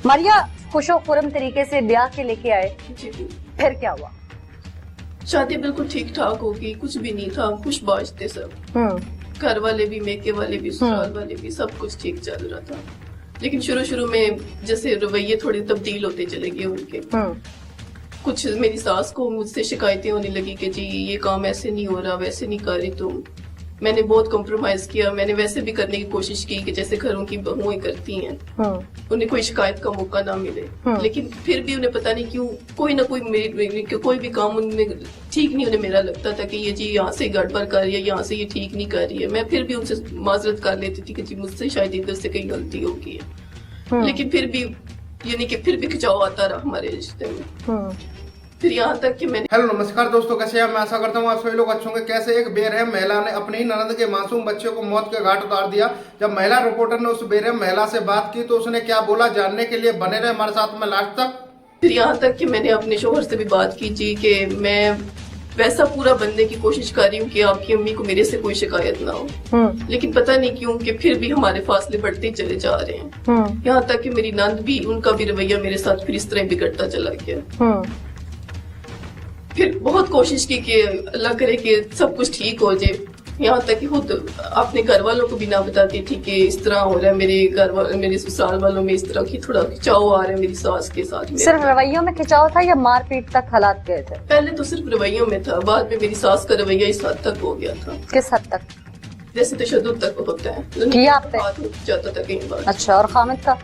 मारिया खुशो खुरम तरीके से ब्याह के लेके आए, जी फिर क्या हुआ? शादी बिल्कुल ठीक ठाक होगी, कुछ भी नहीं था, खुश बाश थे सब, घर वाले भी, मेके वाले भी, ससुराल वाले भी, सब कुछ ठीक चल रहा था। लेकिन शुरू में जैसे रवैये थोड़े तब्दील होते चले गए उनके। कुछ मेरी सास को मुझसे शिकायतें होने लगी कि जी ये काम ऐसे नहीं हो रहा, वैसे नहीं कर रही तुम। मैंने बहुत कॉम्प्रोमाइज किया, मैंने वैसे भी करने की कोशिश की कि जैसे घरों की बहुएं करती हैं, उन्हें कोई शिकायत का मौका ना मिले। लेकिन फिर भी उन्हें पता नहीं क्यों कोई ना कोई मेरी कोई भी काम उनमें ठीक नहीं, उन्हें मेरा लगता था कि ये जी यहाँ से गड़बड़ कर रही है, यहाँ से ये ठीक नहीं कर रही है। मैं फिर भी उनसे माजरत कर लेती थी कि जी मुझसे शायद इधर से कहीं गलती हो गई है। लेकिन फिर भी यानी कि फिर भी खिंचाव आता रहा हमारे रिश्ते में। फिर यहाँ तक कि मैंने हेलो नमस्कार दोस्तों, कैसे हैं? मैं आशा करता हूँ आप सभी लोग अच्छे होंगे। कैसे एक बेरहम महिला ने अपनी ही ननद के मासूम बच्चे को मौत के घाट उतार दिया। जब महिला रिपोर्टर ने उस बेरहम महिला से बात की तो उसने क्या बोला, जानने के लिए बने रहे हमारे साथ में लास्ट तक। फिर यहाँ तक कि मैंने अपने शोहर से भी बात की जी कि मैं वैसा पूरा बनने की कोशिश कर रही हूँ कि आपकी अम्मी को मेरे से कोई शिकायत ना हो। लेकिन पता नहीं क्यों कि फिर भी हमारे फासले बढ़ते चले जा रहे हैं। यहाँ तक कि मेरी नंद भी, उनका भी रवैया मेरे साथ फिर इस तरह बिगड़ता चला गया। फिर बहुत कोशिश की कि अल्लाह करे कि सब कुछ ठीक हो जाए। यहाँ तक कि खुद अपने घर वालों को भी ना बताती थी कि इस तरह हो रहा है, मेरे ससुराल वालों में इस तरह की थोड़ा खिंचाव आ रहा है मेरी सास के साथ। सिर्फ रवैयों में खिंचाव था या मारपीट तक हालात गए थे? पहले तो सिर्फ रवैयों में था, बाद में मेरी सास का रवैया इस हद तक हो गया था। किस हद तक? जैसे तशद्दुद तक होता है, जाता था कई बार। अच्छा, और खामिद का?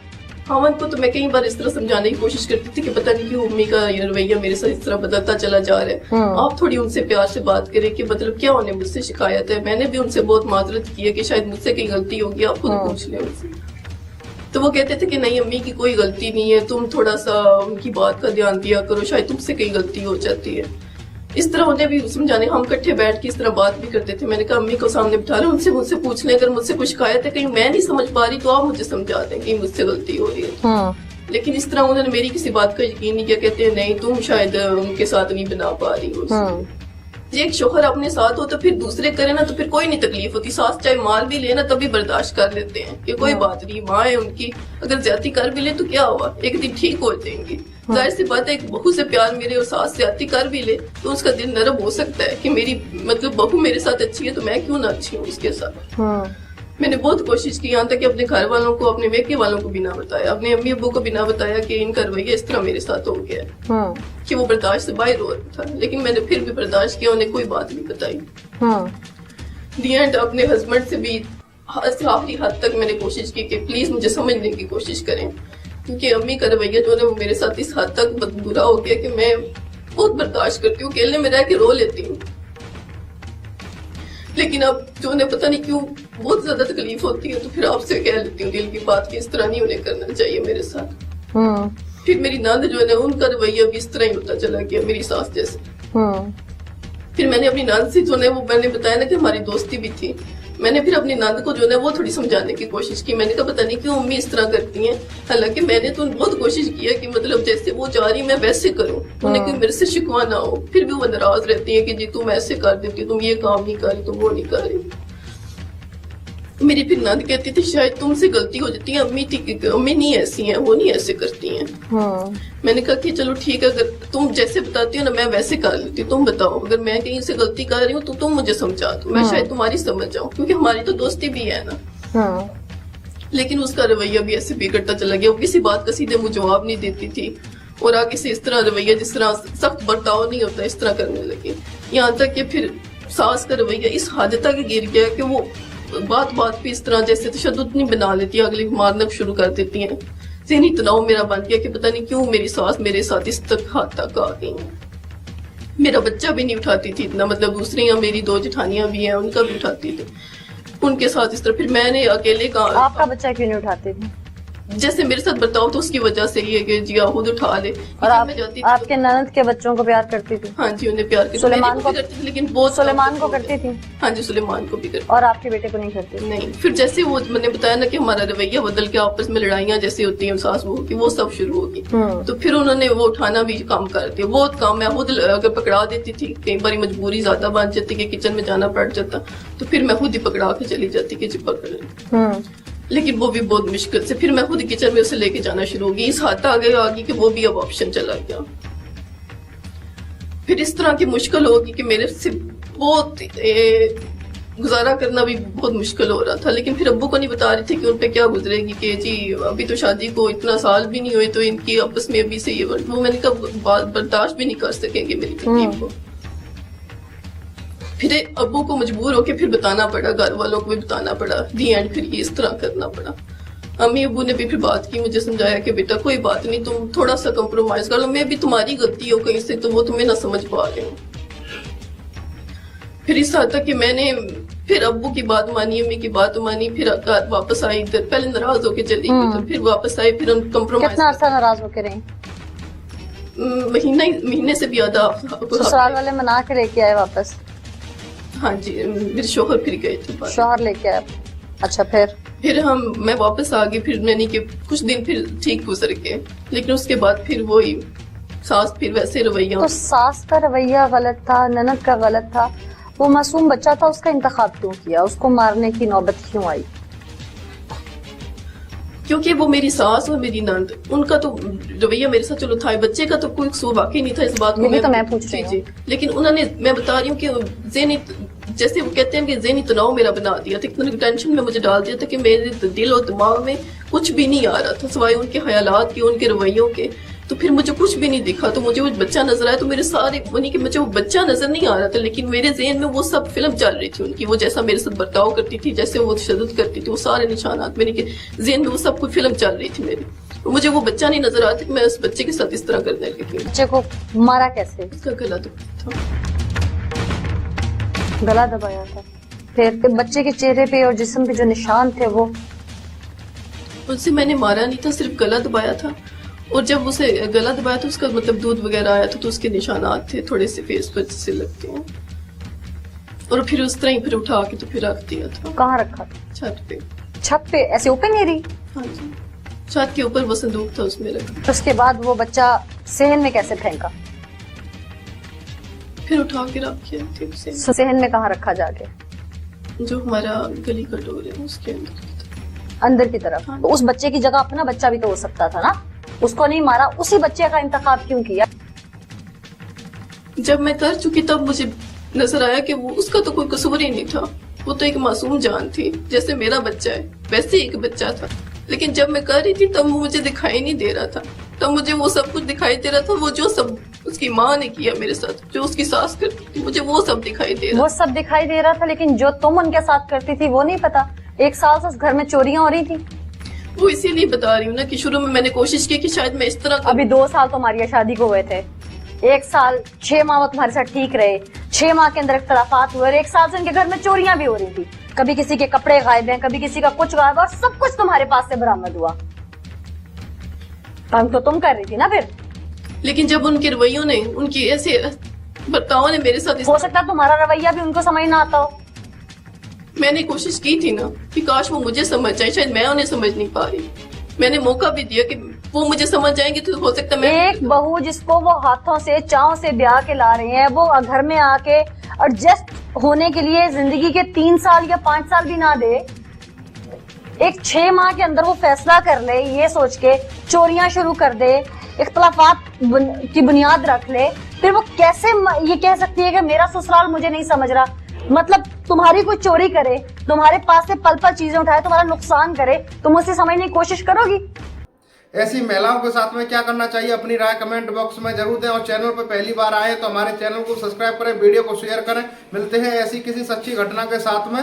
खामद को तो मैं कई बार इस तरह समझाने की कोशिश करती थी कि पता नहीं क्यों अम्मी का ये रवैया मेरे साथ इस तरह बदलता चला जा रहा है। आप थोड़ी उनसे प्यार से बात करें कि मतलब क्या उन्हें मुझसे शिकायत है। मैंने भी उनसे बहुत माजरत की है कि शायद मुझसे कहीं गलती होगी, आप खुद पूछ लें उनसे। तो वो कहते थे कि नहीं अम्मी की कोई गलती नहीं है, तुम थोड़ा सा उनकी बात का ध्यान दिया करो, शायद तुमसे कहीं गलती हो जाती है। इस तरह उन्हें भी समझाने, हम इकट्ठे बैठ के इस तरह बात भी करते थे। मैंने कहा अम्मी को सामने बिठा लो, उनसे मुझसे पूछ लें, अगर मुझसे कुछ शिकायत है, कहीं मैं नहीं समझ पा रही तो आप मुझे समझा दें कि मुझसे गलती हो रही है। लेकिन इस तरह उन्होंने मेरी किसी बात का यकीन नहीं किया। कहते हैं नहीं तुम शायद उनके साथ नहीं बना पा रही हो। एक शोहर अपने साथ हो तो फिर दूसरे करे ना तो फिर कोई नहीं तकलीफ होती। सास चाहे मार भी ले ना तभी बर्दाश्त कर लेते हैं कि कोई बात नहीं, माँ है उनकी, अगर ज्यादती कर भी ले तो क्या हुआ, एक दिन ठीक हो जाएंगे। जाहिर सी बात है, एक बहू से प्यार मेरे और सास ज्यादती कर भी ले तो उसका दिल नरम हो सकता है कि मेरी मतलब बहू मेरे साथ अच्छी है तो मैं क्यों ना अच्छी हूँ उसके साथ। मैंने बहुत कोशिश की, यहाँ तक कि अपने घर वालों को, अपने मेके वालों को भी ना बताया, अपने अम्मी अब्बू को भी ना बताया कि इनका रवैया इस तरह मेरे साथ हो गया कि वो बर्दाश्त से बाहर हो रहा था। लेकिन मैंने फिर भी बर्दाश्त किया, उन्हें कोई बात नहीं बताई। दी एंड अपने हस्बैंड से भी आखिरी हद तक मैंने कोशिश की कि प्लीज मुझे समझने की कोशिश करें, क्योंकि अम्मी का रवैया जो है वो मेरे साथ इस हद तक बुरा हो गया कि मैं बहुत बर्दाश्त करती हूँ, अकेले में रह के रो लेती हूँ। लेकिन अब जो उन्हें पता नहीं क्यों बहुत ज्यादा तकलीफ होती है तो फिर आपसे कह लेती हूँ दिल की बात कि इस तरह नहीं उन्हें करना चाहिए मेरे साथ। फिर मेरी नंद जो है ना, उनका रवैया भी इस तरह ही होता चला गया मेरी सास जैसे। फिर मैंने अपनी नंद से जो है वो मैंने बताया ना कि हमारी दोस्ती भी थी, मैंने फिर अपनी नंद को जो है वो थोड़ी समझाने की कोशिश की। मैंने कहा पता नहीं क्यों अम्मी इस तरह करती हैं, हालांकि मैंने तो बहुत कोशिश की है कि मतलब जैसे वो जा रही मैं वैसे करूं, उन्हें कोई मेरे से शिकवा ना हो। फिर भी वो नाराज रहती है कि जी तुम ऐसे कर देती, तुम ये काम नहीं कर रही, तुम वो नहीं कर रही। मेरी फिर नंद कहती थी शायद तुमसे गलती हो जाती है, अम्मी नहीं ऐसी हैं, वो नहीं ऐसे करती हैं। मैंने कहा कि चलो ठीक है, अगर तुम जैसे बताती हो ना मैं वैसे कर लेती, तुम बताओ अगर मैं कहीं से गलती कर रही हूँ तो तुम मुझे समझा दो, मैं शायद तुम्हारी समझ जाऊँ, क्योंकि हमारी तो दोस्ती भी है ना। लेकिन उसका रवैया भी ऐसे बिगड़ता चला गया, वो किसी बात का सीधे मुझे जवाब नहीं देती थी और आगे से इस तरह रवैया, जिस तरह सख्त बर्ताव नहीं होता इस तरह करने लगी। यहाँ तक कि फिर सास का रवैया इस हद तक गिर गया कि वो बात पे इस तरह जैसे तशद्दुद नहीं बना लेती, अगले मारना शुरू कर देती हैं। ज़हनी तनाव मेरा बन गया कि पता नहीं क्यों मेरी सास मेरे साथ इस तक हाथ तक आ गई है। मेरा बच्चा भी नहीं उठाती थी इतना, मतलब दूसरी या मेरी दो जेठानियां भी हैं उनका भी उठाती थी, उनके साथ इस तरह। फिर मैंने अकेले का, आपका बच्चा क्यों नहीं उठाती थी? जैसे मेरे साथ बर्ताव तो उसकी वजह से ही है कि जी खुद उठा ले। और आपके ननद के बच्चों को प्यार करती थी? हाँ जी, उन्हें प्यार सुलेमान को करती थी, लेकिन बहुत सुलेमान को करती थी? हाँ जी, सुलेमान को भी करती। और आपके बेटे को नहीं करती? नहीं। फिर जैसे वो मैंने बताया ना कि हमारा रवैया बदल के आपस में लड़ाइयाँ जैसे होती हैं सास बहू की, वो सब शुरू होगी। तो फिर उन्होंने वो उठाना भी काम कर दिया, बहुत काम। मैं खुद अगर पकड़ा देती थी, कई बार मजबूरी ज्यादा बन जाती कि किचन में जाना पड़ जाता, तो फिर मैं खुद ही पकड़ा के चली जाती कि जी पकड़। लेकिन वो भी बहुत मुश्किल से, फिर मैं खुद किचन में उसे लेके जाना शुरू हो गई, इस हाथ आगे कि वो भी अब ऑप्शन चला गया। फिर इस तरह की मुश्किल होगी कि मेरे से बहुत गुजारा करना भी बहुत मुश्किल हो रहा था। लेकिन फिर अब्बू को नहीं बता रही थी कि उन पे क्या गुजरेगी, कि जी अभी तो शादी को इतना साल भी नहीं हुए, तो इनकी आपस में अभी से ये वो मैंने कहा बर्दाश्त भी नहीं कर सकेंगे मेरी तकलीफ को। फिर अब्बू को मजबूर होके फिर बताना पड़ा, घर वालों को भी बताना पड़ा, दी एंड फिर ये इस तरह करना पड़ा। अम्मी अब्बू ने भी फिर बात की, मुझे समझाया कि बेटा कोई बात नहीं, तुम थोड़ा सा कंप्रोमाइज कर लो, मैं भी तुम्हारी गलती हो कहीं से, तो वो तुम्हें ना समझ पा रहे हो। फिर इस हद तक कि मैंने फिर अब्बू की बात मानी, अम्मी की बात मानी, फिर घर वापस आई इधर, पहले नाराज होके चली गई, तो फिर वापस आई, फिर हम कंप्रोमाइज। कितना अर्सा नाराज होके रही? महीने से भी ज्यादा। ससुराल वाले मना के लेके आए वापस? हाँ जी, मेरे शोहर फिर गए थे। शोहर लेके आए? अच्छा, फिर मैं वापस आ गई, फिर मैंने कि कुछ दिन फिर ठीक गुजर गए, लेकिन उसके बाद फिर वही सास फिर वैसे रवैया। तो सास का रवैया गलत था, ननद का गलत था, वो मासूम बच्चा था, उसका इंतखाब क्यों किया, उसको मारने की नौबत क्यों आई? क्योंकि वो मेरी सास और मेरी नंद, उनका तो रवैया मेरे साथ चलो था, बच्चे का तो कोई कसूर वाकई नहीं था इस बात को। तो मैं पूछ रही हूँ। लेकिन उन्होंने, मैं बता रही हूँ कि ज़हनी, जैसे वो कहते हैं कि ज़हनी तनाव मेरा बना दिया था, इतना टेंशन में मुझे डाल दिया था कि मेरे दिल और दिमाग में कुछ भी नहीं आ रहा था सिवाय उनके ख्यालात के, उनके रवैयों के। तो फिर मुझे कुछ भी नहीं दिखा, तो मुझे वो बच्चा नजर आया, तो मेरे सारे कि मुझे वो बच्चा नजर नहीं आ रहा था, लेकिन मेरे ज़हन में वो सब फिल्म चल रही थी उनकी, वो जैसा मेरे साथ बर्ताव करती थी, जैसे वो तशद्दुद करती थी, वो सारे निशानात मेरे के ज़हन में वो सब कुछ फिल्म चल रही थी मेरी। तो मुझे वो बच्चा नहीं नजर आता कि मैं उस बच्चे के साथ इस तरह करने लगी। बच्चे को मारा कैसे? उसका गला दबाया था। गला दबाया था? फिर बच्चे के चेहरे पे और जिस्म पे जो निशान थे वो? उससे मैंने मारा नहीं था, सिर्फ गला दबाया था। और जब उसे गला दबाया तो उसका मतलब दूध वगैरह आया था, तो उसके निशानात थे थोड़े से फेस पर से लगते हैं। और फिर उस तरह ही फिर उठा के तो फिर रख दिया था। कहाँ रखा? छत पे। छत पे ऐसे ओपन एरी? हाँ जी, छत के ऊपर वो संदूक था, उसमें रखा। उसके बाद वो बच्चा सहन में कैसे फेंका? फिर उठा के रख दिया। सहन में कहाँ रखा जाके? जो हमारा गली का डोर है उसके अंदर की तरफ। हाँ। तो उस बच्चे की जगह अपना बच्चा भी तो हो सकता था ना, उसको नहीं मारा, उसी बच्चे का इंतखाब क्यों किया? जब मैं कर चुकी तब मुझे नजर आया कि वो उसका तो कोई कसूर ही नहीं था, वो तो एक मासूम जान थी, जैसे मेरा बच्चा है वैसे ही एक बच्चा था। लेकिन जब मैं कर रही थी तब मुझे दिखाई नहीं दे रहा था, तब मुझे वो सब कुछ दिखाई दे रहा था, वो जो सब उसकी माँ ने किया मेरे साथ, जो उसकी सास करती थी, मुझे वो सब दिखाई दे रहा। वो सब दिखाई दे रहा था, लेकिन जो तुम उनके साथ करती थी वो नहीं पता? 1 साल से उस घर में चोरियां हो रही थी। वो इसीलिए बता रही हूँ ना कि शुरू में मैंने कोशिश की कि शायद मैं इस तरह। अभी 2 साल तुम्हारी शादी को हुए थे, 1 साल 6 माह वो तुम्हारे साथ ठीक रहे, 6 माह के अंदर इख्तलाफात हुए, और 1 साल से उनके घर में चोरियां भी हो रही थी। कभी किसी के कपड़े गायब हैं, कभी किसी का कुछ गायब, और सब कुछ तुम्हारे पास से बरामद हुआ। काम तो तुम कर रही थी ना फिर। लेकिन जब उनके रवैयों ने, उनकी ऐसे बर्ताव ने मेरे साथ, हो सकता है तुम्हारा रवैया भी उनको समझ ना आता हो। मैंने कोशिश की थी ना कि काश वो मुझे समझ जाए, शायद मैं उन्हें समझ नहीं पा रही। मैंने मौका भी दिया कि वो मुझे समझ जाएंगे तो हो सकता मैं। एक बहू जिसको वो हाथों से चाव से ब्याह के ला रहे हैं, वो घर में आके एडजस्ट होने के लिए जिंदगी के 3 साल या 5 साल भी ना दे, एक 6 माह के अंदर वो फैसला कर ले, ये सोच के चोरियां शुरू कर दे, इख्तलाफात की बुनियाद रख ले, फिर वो कैसे ये कह सकती है कि मेरा ससुराल मुझे नहीं समझ रहा? मतलब तुम्हारी कोई चोरी करे, तुम्हारे पास से पल पल चीजें उठाए, तुम्हारा नुकसान करे, तुम उसे समझने की कोशिश करोगी? ऐसी महिलाओं के साथ में क्या करना चाहिए, अपनी राय कमेंट बॉक्स में जरूर दें। और चैनल पर पहली बार आए तो हमारे चैनल को सब्सक्राइब करें, वीडियो को शेयर करें। मिलते हैं ऐसी किसी सच्ची घटना के साथ में।